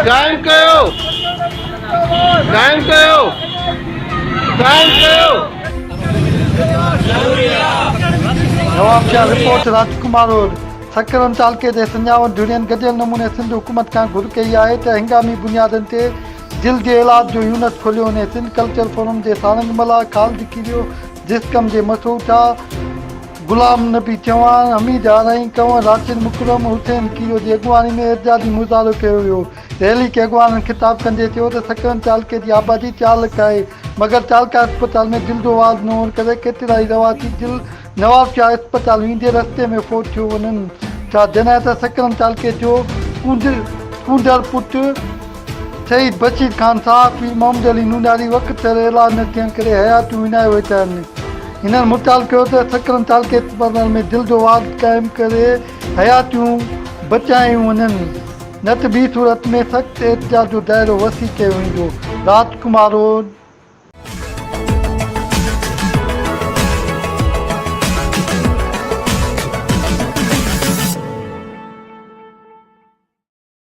કાયમ કયો કાયમ કયો કાયમ કયો नवाबशाह रिपोर्ट राजकुमार और सकरम चालके जे संजावट जुड़ियन गडियल नमूने सिंध हुकूमत खां घुर कई आहे त हंगामी बुनियादनि ते दिल जे इलाज जो यूनिट खोलियो वञे। सिंध कल्चर फोरम जे सारंग मला ख़ालिद कीरियो जिस्कम जे मसरूठा गुलाम नबी चौहान हमीद आरई कंवर राशिद मुकरम हुसैन कीरियो जी अॻुवानी में एतिजाजी मुज़ाहिरो कयो वियो। रैली खे अॻुवाननि ख़िताब कंदे चयो त सकरम चालके जी आबादी 4 लख आहे, मगर चालका अस्पताल में दिल जो आवाज़ न हुअण करे केतिरा ई रवाती दिल नवाबशाह अस्पताल वेंदे रस्ते में फोत थियो वञनि था। जॾहिं त सकरम चालके जो कूंदड़ पुटु शहीद बशीर ख़ान सहाफ़ी मोहम्मद अली नूनारी वक़्त ते इलाज न थियण करे हयातियूं विञाए वेठा आहिनि। हिननि मुताल कयो त सकरम चालके अस्पताल में दिल जो आवाज़ क़ाइमु करे हयातियूं बचायूं वञनि, न त ॿी सूरत में सख़्तु एहतिजाज जो दाइरो वसी कयो वेंदो। राजकुमार